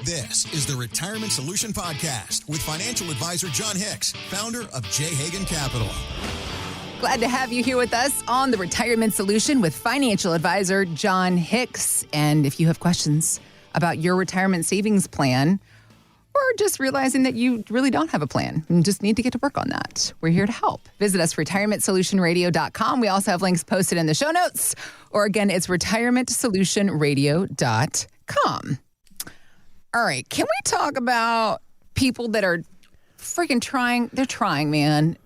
This is the Retirement Solution Podcast with financial advisor John Hicks, founder of J. Hagan Capital. Glad to have you here with us on the Retirement Solution with financial advisor John Hicks. And if you have questions about your retirement savings plan, or just realizing that you really don't have a plan and just need to get to work on that, we're here to help. Visit us, retirementsolutionradio.com. We also have links posted in the show notes. Or again, it's retirementsolutionradio.com. All right, can we talk about people that are freaking trying? They're trying, man.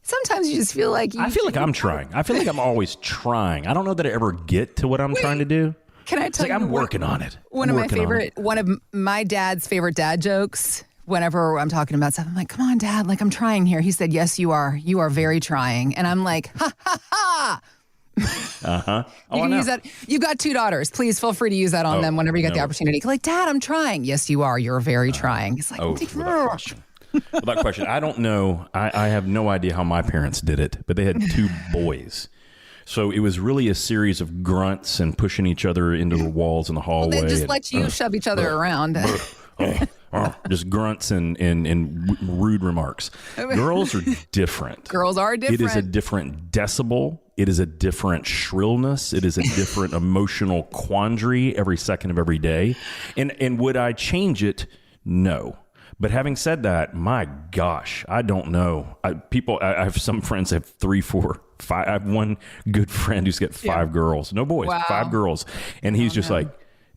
Sometimes you just feel like I feel like I'm trying. I feel like I'm always trying. I don't know that I ever get to what I'm trying to do. Can I tell you? I'm working on it. One of my dad's favorite dad jokes, whenever I'm talking about stuff, I'm like, come on, Dad, like I'm trying here. He said, yes, you are. You are very trying. And I'm like, ha, ha, ha. Uh-huh. You can use that. You've got 2 daughters. Please feel free to use that on them whenever you get the opportunity. Like, Dad, I'm trying. Yes, you are. You're very trying. It's like, without question. I don't know. I have no idea how my parents did it, but they had 2 boys. So it was really a series of grunts and pushing each other into the walls in the hallway. Well, they just let you shove each other around. Just grunts and rude remarks. Girls are different. Girls are different. It is a different decibel. It is a different shrillness. It is a different emotional quandary every second of every day. And would I change it? No. But having said that, my gosh, I don't know. I have some friends that have 3, 4, 5. I have one good friend who's got 5 girls. No boys, wow. 5 girls. And he's just like,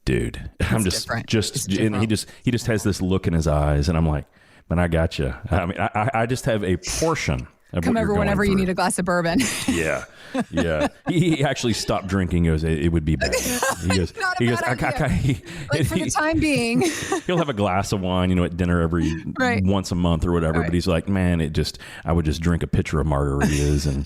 dude, I'm just and he just has this look in his eyes. And I'm like, man, I got you. I mean, I just have a portion of come over whenever you need a glass of bourbon. Yeah. Yeah. He actually stopped drinking. He goes, it would be bad. He goes, for the time being. He'll have a glass of wine, at dinner every once a month or whatever. Right. But he's like, man, I would just drink a pitcher of margaritas and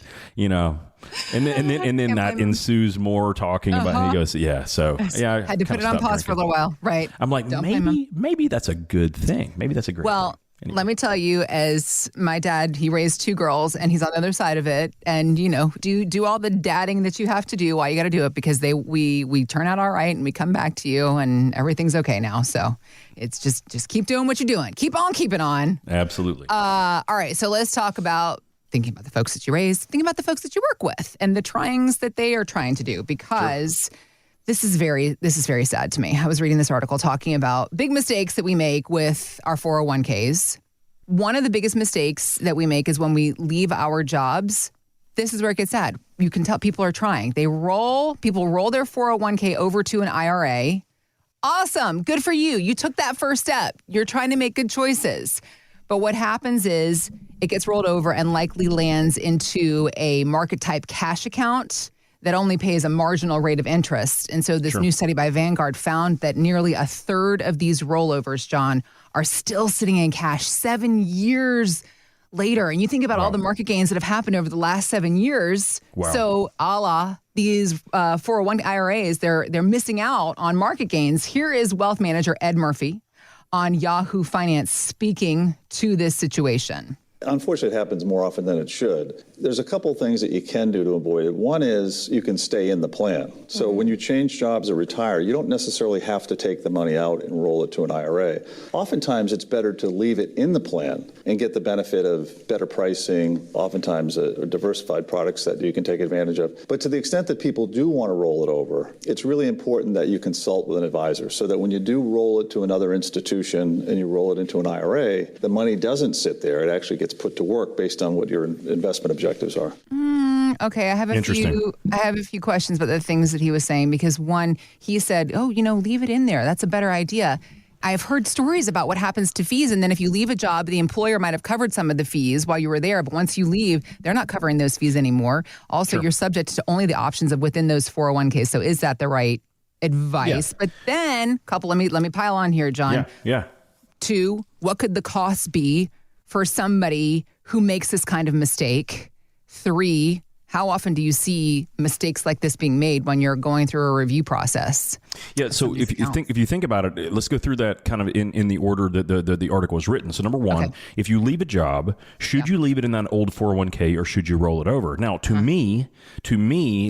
then that ensues more talking about it. He goes, yeah. So yeah. I had to put it on pause for a little while. Right. I'm like, maybe that's a good thing. Maybe that's a great thing. Anyway. Let me tell you, as my dad, he raised 2 girls and he's on the other side of it. And, do all the dadding that you have to do while you got to do it because we turn out all right and we come back to you and everything's okay now. So it's just keep doing what you're doing. Keep on keeping on. Absolutely. All right. So let's talk about thinking about the folks that you raised, thinking about the folks that you work with and the tryings that they are trying to do because This is very sad to me. I was reading this article talking about big mistakes that we make with our 401ks. One of the biggest mistakes that we make is when we leave our jobs. This is where it gets sad. You can tell people are trying. People roll their 401k over to an IRA. Awesome. Good for you. You took that first step. You're trying to make good choices. But what happens is it gets rolled over and likely lands into a market type cash account that only pays a marginal rate of interest. And so this new study by Vanguard found that nearly a third of these rollovers, John, are still sitting in cash 7 years later. And you think about all the market gains that have happened over the last 7 years. Wow. So a la these 401 IRAs, they're missing out on market gains. Here is wealth manager Ed Murphy on Yahoo Finance speaking to this situation. Unfortunately, it happens more often than it should. There's a couple things that you can do to avoid it. One is you can stay in the plan. So when you change jobs or retire, you don't necessarily have to take the money out and roll it to an IRA. Oftentimes, it's better to leave it in the plan and get the benefit of better pricing, oftentimes diversified products that you can take advantage of. But to the extent that people do want to roll it over, it's really important that you consult with an advisor so that when you do roll it to another institution and you roll it into an IRA, the money doesn't sit there. It actually gets put to work based on what your investment objectives are. Okay, I have a few questions about the things that he was saying because one, he said, leave it in there. That's a better idea. I've heard stories about what happens to fees, and then if you leave a job, the employer might have covered some of the fees while you were there, but once you leave, they're not covering those fees anymore. Also, you're subject to only the options of within those 401ks. So is that the right advice? Yeah. But then, let me pile on here, John. Yeah. 2, what could the cost be for somebody who makes this kind of mistake? 3, how often do you see mistakes like this being made when you're going through a review process? Yeah, so if you think about it, let's go through that kind of in the order that the article was written. So number 1, if you leave a job, should you leave it in that old 401k or should you roll it over? Now, to me,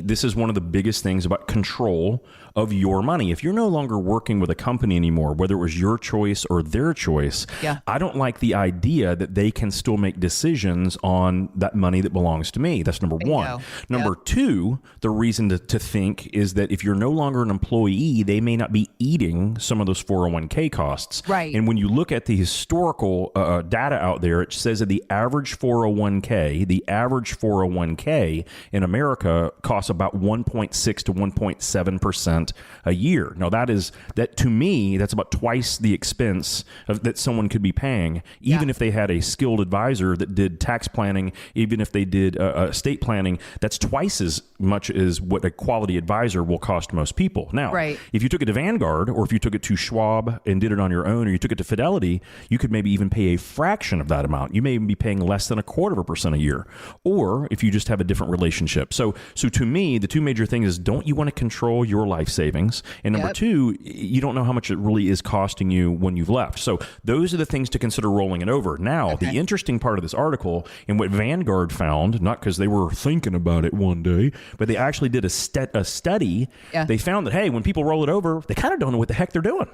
this is one of the biggest things about control of your money. If you're no longer working with a company anymore, whether it was your choice or their choice, I don't like the idea that they can still make decisions on that money that belongs to me. That's number one. Number two, the reason to think is that if you're no longer an employee, they may not be eating some of those 401k costs. Right. And when you look at the historical data out there, it says that the average 401k in America costs about 1.6 to 1.7% a year. Now that to me, that's about twice the expense that someone could be paying, even if they had a skilled advisor that did tax planning, even if they did estate planning. That's twice as much as what a quality advisor will cost most people. Now, if you took it to Vanguard, or if you took it to Schwab and did it on your own, or you took it to Fidelity, you could maybe even pay a fraction of that amount. You may even be paying less than 0.25% a year, or if you just have a different relationship. So to me, the two major things is, don't you want to control your life savings? And number two, you don't know how much it really is costing you when you've left. So those are the things to consider rolling it over. Now, the interesting part of this article, and what Vanguard found, not because they were thinking about it one day, but they actually did a study. They found that, hey, when people roll it over, they kind of don't know what the heck they're doing.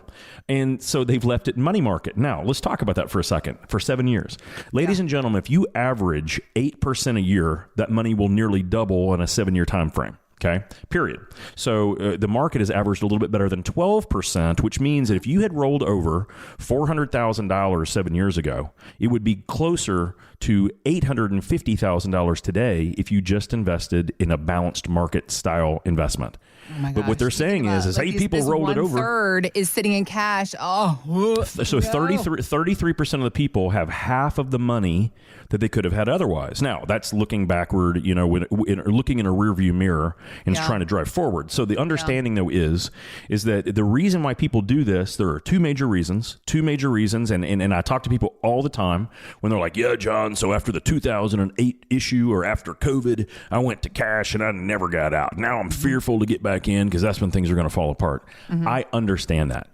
And so they've left it in money market. Now, let's talk about that for a second. For 7 years. Ladies and gentlemen, if you average 8% a year, that money will nearly double in a 7-year time frame. Okay, period. So the market has averaged a little bit better than 12%, which means that if you had rolled over $400,000 7 years ago, it would be closer to $850,000 today if you just invested in a balanced market style investment. Oh my gosh. But what they're saying is hey, people rolled it over. 1/3 is sitting in cash. So 33% of the people have half of the money that they could have had otherwise. Now, that's looking backward, looking in a rearview mirror and trying to drive forward. So the understanding, though, is that the reason why people do this, there are two major reasons. And I talk to people all the time when they're like, yeah, John, so after the 2008 issue or after COVID, I went to cash and I never got out. Now I'm fearful to get back in because that's when things are going to fall apart. I understand that.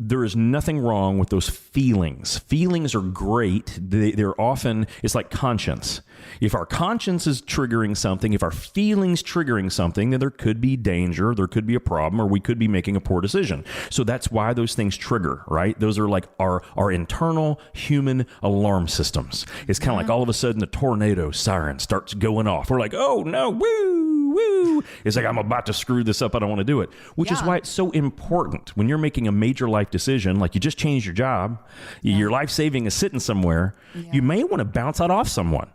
There is nothing wrong with those feelings. Feelings are great. They're often, it's like conscience. If our conscience is triggering something, if our feelings triggering something, then there could be danger, there could be a problem, or we could be making a poor decision. So that's why those things trigger, right? Those are like our internal human alarm systems. It's kind of like all of a sudden the tornado siren starts going off. We're like, oh no, woo. It's like, I'm about to screw this up. I don't want to do it, which is why it's so important when you're making a major life decision, like you just changed your job, your life saving is sitting somewhere. You may want to bounce that off someone.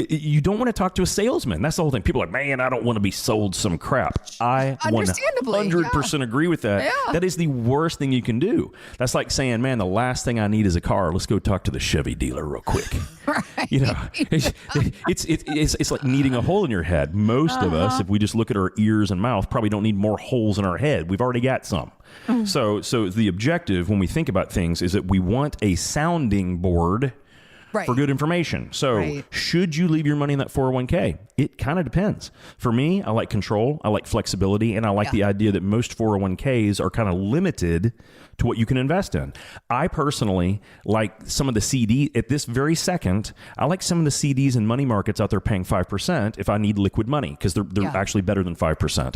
You don't want to talk to a salesman. That's the whole thing. People are like, man, I don't want to be sold some crap. I 100% agree with that. Yeah. That is the worst thing you can do. That's like saying, man, the last thing I need is a car. Let's go talk to the Chevy dealer real quick. Right. It's like needing a hole in your head. Most of us, if we just look at our ears and mouth, probably don't need more holes in our head. We've already got some. So the objective when we think about things is that we want a sounding board for good information. So should you leave your money in that 401k? It kind of depends. For me, I like control, I like flexibility, and I like the idea that most 401ks are kind of limited to what you can invest in. I personally like some of the CD at this very second. I like some of the CDs and money markets out there paying 5% if I need liquid money, because they're actually better than 5%.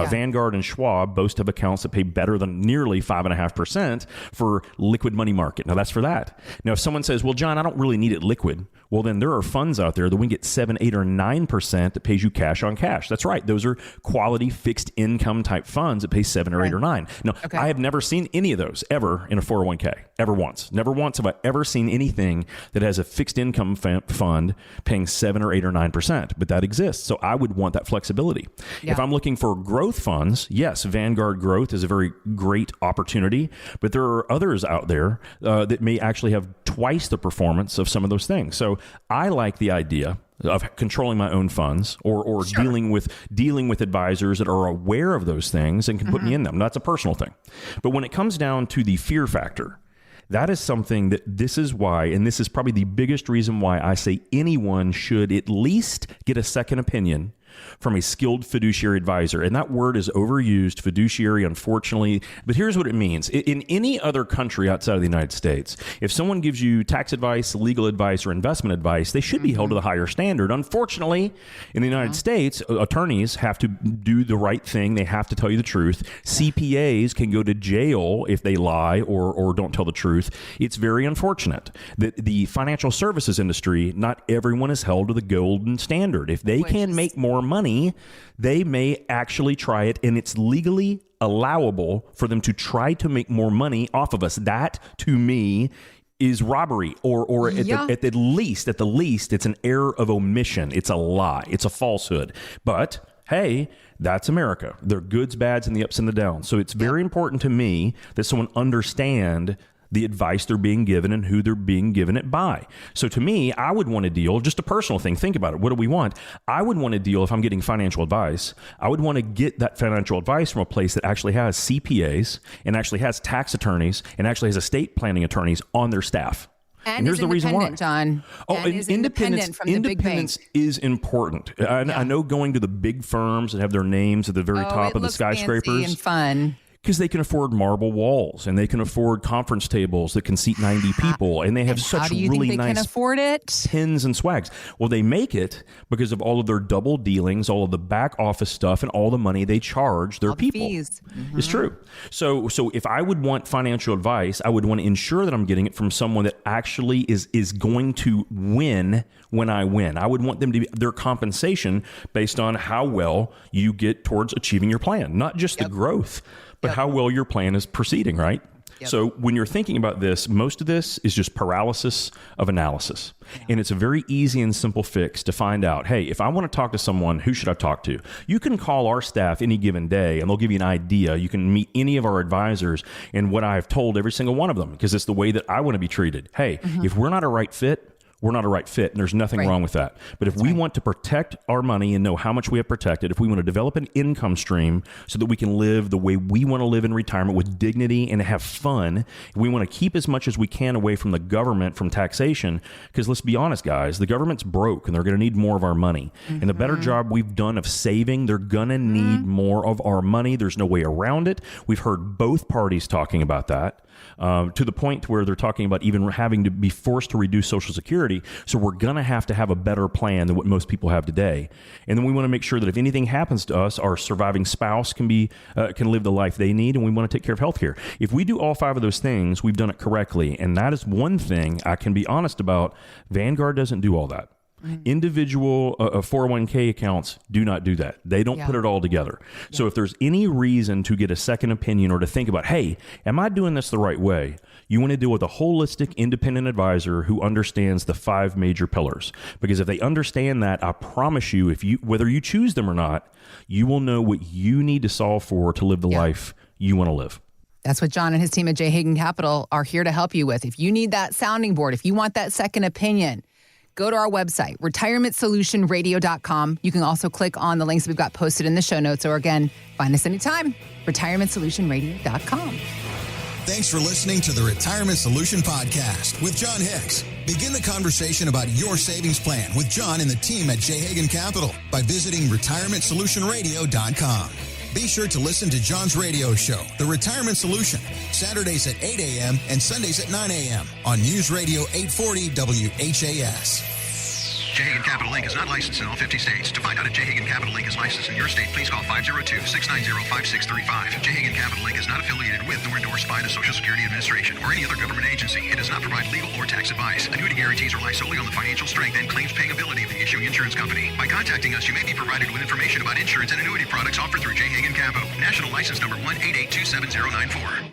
Vanguard and Schwab both have accounts that pay better than nearly 5.5% for liquid money market. Now that's for that. Now if someone says, well, John, I don't really need it liquid. Well, then there are funds out there that we can get 7, 8, or 9% that pays you cash on cash. That's right. Those are quality fixed income type funds that pay 7 or 8 or 9. Now, I have never seen any of those ever in a 401k, ever once. Never once have I ever seen anything that has a fixed income fund paying 7 or 8 or 9%, but that exists. So I would want that flexibility. If I'm looking for growth funds, yes, Vanguard Growth is a very great opportunity, but there are others out there that may actually have twice the performance of some of those things. So I like the idea of controlling my own funds or dealing with advisors that are aware of those things and can put me in them. That's a personal thing. But when it comes down to the fear factor, that is something that this is why, and this is probably the biggest reason why I say anyone should at least get a second opinion from a skilled fiduciary advisor. And that word is overused, fiduciary, unfortunately. But here's what it means. In any other country outside of the United States, if someone gives you tax advice, legal advice, or investment advice, they should be held to the higher standard. Unfortunately, in the United States, attorneys have to do the right thing. They have to tell you the truth. CPAs can go to jail if they lie or don't tell the truth. It's very unfortunate that the financial services industry, not everyone is held to the golden standard. If they can make more money, they may actually try it, and it's legally allowable for them to try to make more money off of us. That, to me, is robbery, or at the least, it's an error of omission. It's a lie. It's a falsehood. But hey, that's America. There are goods, bads, and the ups and the downs. So it's very important to me that someone understand the advice they're being given and who they're being given it by. So to me, I would want a deal, just a personal thing. Think about it. What do we want? I would want a deal if I'm getting financial advice. I would want to get that financial advice from a place that actually has CPAs and actually has tax attorneys and actually has estate planning attorneys on their staff. And here's the reason why, John. Independence is important. I know going to the big firms that have their names at the very top of the skyscrapers. Fancy and fun. Because they can afford marble walls and they can afford conference tables that can seat 90 people, and they have such really nice can afford it? pins and swags. Well, they make it because of all of their double dealings, all of the back office stuff, and all the money they charge their people. Fees. It's true. So if I would want financial advice, I would want to ensure that I'm getting it from someone that actually is going to win when I win. I would want them to be their compensation based on how well you get towards achieving your plan, not just the growth, but how well your plan is proceeding, right? So when you're thinking about this, most of this is just paralysis of analysis. And it's a very easy and simple fix to find out, hey, if I want to talk to someone, who should I talk to? You can call our staff any given day and they'll give you an idea. You can meet any of our advisors, and what I've told every single one of them, because it's the way that I want to be treated. Hey, if we're not a right fit, we're not a right fit, and there's nothing wrong with that. But if we want to protect our money and know how much we have protected, if we want to develop an income stream so that we can live the way we want to live in retirement with dignity and have fun, we want to keep as much as we can away from the government, from taxation, because let's be honest, guys, the government's broke and they're going to need more of our money. And the better job we've done of saving, they're going to need more of our money. There's no way around it. We've heard both parties talking about that. To the point where they're talking about even having to be forced to reduce Social Security. So we're going to have a better plan than what most people have today. And then we want to make sure that if anything happens to us, our surviving spouse can live the life they need, and we want to take care of healthcare. If we do all 5 of those things, we've done it correctly. And that is one thing I can be honest about. Vanguard doesn't do all that. Individual 401k accounts do not do that. They don't put it all together. So if there's any reason to get a second opinion or to think about, hey, am I doing this the right way? You want to deal with a holistic, independent advisor who understands the 5 major pillars. Because if they understand that, I promise you, whether you choose them or not, you will know what you need to solve for to live the life you want to live. That's what John and his team at J. Hagan Capital are here to help you with. If you need that sounding board, if you want that second opinion, go to our website, retirementsolutionradio.com. You can also click on the links we've got posted in the show notes. Or again, find us anytime, retirementsolutionradio.com. Thanks for listening to the Retirement Solution Podcast with John Hicks. Begin the conversation about your savings plan with John and the team at J. Hagan Capital by visiting retirementsolutionradio.com. Be sure to listen to John's radio show, The Retirement Solution, Saturdays at 8 a.m. and Sundays at 9 a.m. on News Radio 840 WHAS. J. Hagan Capital Inc. is not licensed in all 50 states. To find out if J. Hagan Capital Inc. is licensed in your state, please call 502-690-5635. J. Hagan Capital Inc. is not affiliated with nor endorsed by the Social Security Administration or any other government agency. It does not provide legal or tax advice. Annuity guarantees rely solely on the financial strength and claims paying ability of the issuing insurance company. By contacting us, you may be provided with information about insurance and annuity products offered through J. Hagan Capital. National license number 1882794.